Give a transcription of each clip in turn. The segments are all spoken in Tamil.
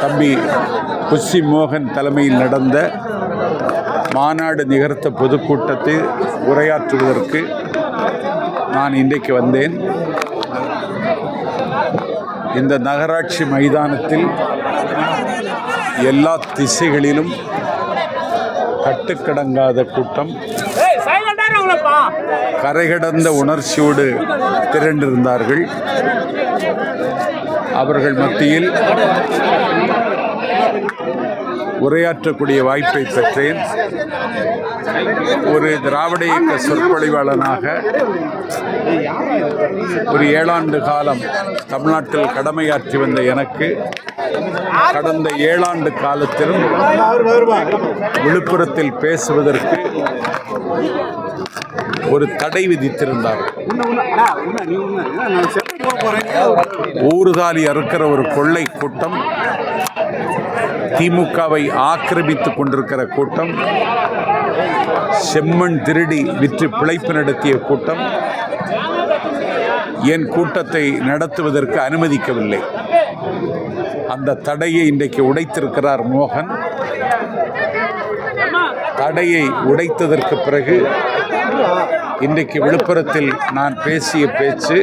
தம்பி புஸ்ஸி மோகன் தலைமையில் நடந்த மாநாடு நிகர்த்த பொதுக்கூட்டத்தில் உரையாற்றுவதற்கு நான் இன்றைக்கு வந்தேன். இந்த நகராட்சி மைதானத்தில் எல்லா திசைகளிலும் கட்டுக்கடங்காத கூட்டம், கரைகடந்த உணர்ச்சியோடு திரண்டிருந்தார்கள். அவர்கள் மத்தியில் உரையாற்றக்கூடிய வாய்ப்பை பெற்றேன். ஒரு திராவிட இயக்க சொற்பொழிவாளனாக ஒரு 7 ஆண்டு காலம் தமிழ்நாட்டில் கடமையாற்றி வந்த எனக்கு கடந்த 7 ஆண்டு காலத்திலும் விழுப்புரத்தில் பேசுவதற்கு ஒரு தடை விதித்திருந்தார். ஊறுகாலி அறுக்கிற ஒரு கொள்ளை கூட்டம், திமுகவை ஆக்கிரமித்துக் கொண்டிருக்கிற கூட்டம், செம்மண் திருடி விற்று பிழைப்பு நடத்திய கூட்டம் என் கூட்டத்தை நடத்துவதற்கு அனுமதிக்கவில்லை. அந்த தடையை இன்றைக்கு உடைத்திருக்கிறார் மோகன். தடையை உடைத்ததற்கு பிறகு இன்றைக்கு விழுப்புரத்தில் நான் பேசிய பேச்சு,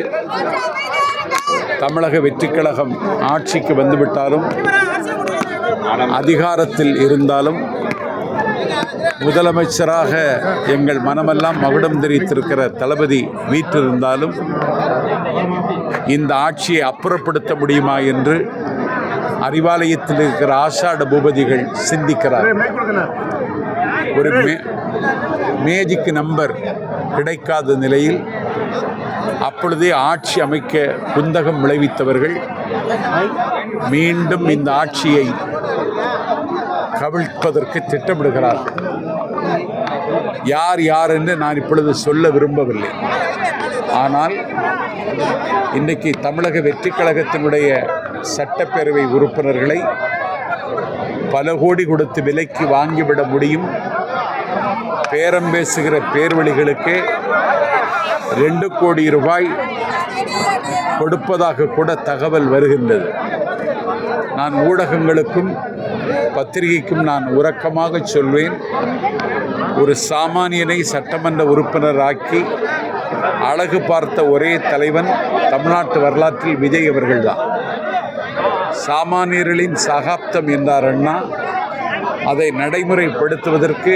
தமிழக வெற்றிக் கழகம் ஆட்சிக்கு வந்துவிட்டாலும், அதிகாரத்தில் இருந்தாலும், முதலமைச்சராக எங்கள் மனமெல்லாம் மகுடம் தெரிவித்திருக்கிற தளபதி வீற்றிருந்தாலும் இந்த ஆட்சியை அப்புறப்படுத்த முடியுமா என்று அறிவாலயத்தில் இருக்கிற ஆஷாட பூபதிகள் சிந்திக்கிறார். ஒரு மேஜிக் நம்பர் கிடைக்காத நிலையில் அப்பொழுதே ஆட்சி அமைக்க குந்தகம் விளைவித்தவர்கள் மீண்டும் இந்த ஆட்சியை கவிழ்ப்பதற்கு திட்டமிடுகிறார்கள். யார் யார் என்று நான் இப்பொழுது சொல்ல விரும்பவில்லை. ஆனால் இன்றைக்கு தமிழக வெற்றிக் கழகத்தினுடைய சட்டப்பேரவை உறுப்பினர்களை பல கோடி கொடுத்து விலைக்கு வாங்கிவிட முடியும். பேரம் பேசுகிற பேர்வழிகளுக்கு 2 கோடி ரூபாய் கொடுப்பதாக கூட தகவல் வருகின்றது. நான் ஊடகங்களுக்கும் பத்திரிகைக்கும் நான் உரக்கமாக சொல்வேன், ஒரு சாமானியனை சட்டமன்ற உறுப்பினராக்கி அழகு பார்த்த ஒரே தலைவன் தமிழ்நாட்டு வரலாற்றில் விஜய் அவர்கள்தான். சாமானியர்களின் சகாப்தம் என்றார் அண்ணா. அதை நடைமுறைப்படுத்துவதற்கு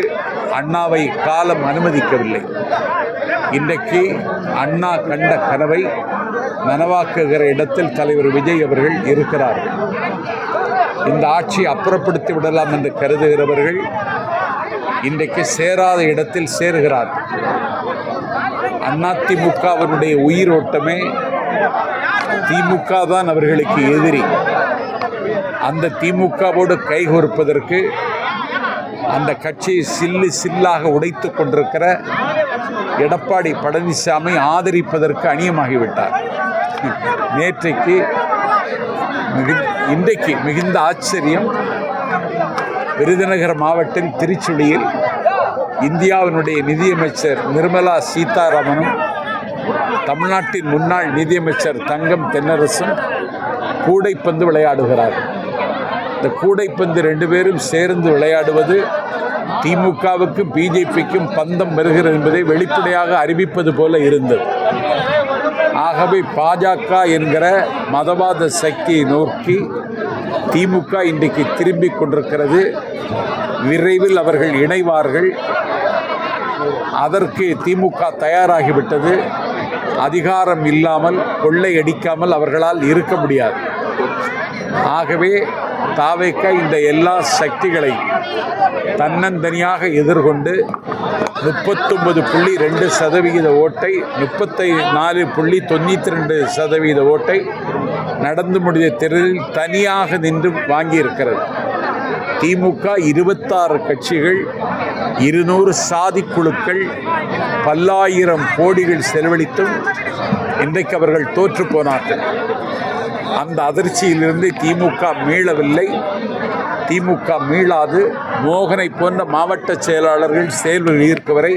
அண்ணாவை காலம் அனுமதிக்கவில்லை. இன்றைக்கு அண்ணா கண்ட கனவை நனவாக்குகிற இடத்தில் தலைவர் விஜய் அவர்கள் இருக்கிறார்கள். இந்த ஆட்சியை அப்புறப்படுத்தி விடலாம் என்று கருதுகிறவர்கள் இன்றைக்கு சேராத இடத்தில் சேருகிறார்கள். அதிமுகவினுடைய உயிரோட்டமே திமுக தான் அவர்களுக்கு எதிரி. அந்த திமுகவோடு கைகோர்ப்பதற்கு அந்த கட்சியை சில்லாக உடைத்து கொண்டிருக்கிற எடப்பாடி பழனிசாமி ஆதரிப்பதற்கு அணியமாகிவிட்டார். இன்றைக்கு மிகுந்த ஆச்சரியம், விருதுநகர் மாவட்டம் திருச்சுழியில் இந்தியாவினுடைய நிதியமைச்சர் நிர்மலா சீதாராமனும் தமிழ்நாட்டின் முன்னாள் நிதியமைச்சர் தங்கம் தென்னரசும் கூடைப்பந்து விளையாடுகிறார்கள். இந்த கூடைப்பந்து 2 பேரும் சேர்ந்து விளையாடுவது திமுகவுக்கும் பிஜேபிக்கும் பந்தம் வருகிறது என்பதை வெளிப்படையாக அறிவிப்பது போல இருந்தது. ஆகவே பாஜக என்கிற மதவாத சக்தியை நோக்கி திமுக இன்றைக்கு திரும்பிக் கொண்டிருக்கிறது. விரைவில் அவர்கள் இணைவார்கள். அதற்கு திமுக தயாராகிவிட்டது. அதிகாரம் இல்லாமல், கொள்ளையடிக்காமல் அவர்களால் இருக்க முடியாது. ஆகவே தாவேக இந்த எல்லா சக்திகளை தன்னந்தனியாக எதிர்கொண்டு 39.2% ஓட்டை, 34.92% ஓட்டை நடந்து முடிந்த தேர்தலில் தனியாக நின்று வாங்கியிருக்கிறது. திமுக 26 கட்சிகள், 200 சாதி குழுக்கள், பல்லாயிரம் கோடிகள் செலவழித்தும் இன்றைக்கு அவர்கள் தோற்று போனார்கள். அந்த அதிர்ச்சியிலிருந்து திமுக மீளவில்லை. திமுக மீளாது. மோகனை போன்ற மாவட்ட செயலாளர்கள் செயல்பட இருக்க வரை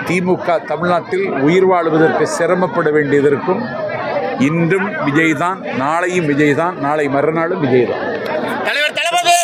திமுக தமிழ்நாட்டில் உயிர் வாழ்வதற்கு சிரமப்பட வேண்டியதற்கும் இன்றும் விஜய் தான், நாளையும் விஜய் தான், நாளை மறுநாளும் விஜய் தான். தலைவர் தளபதி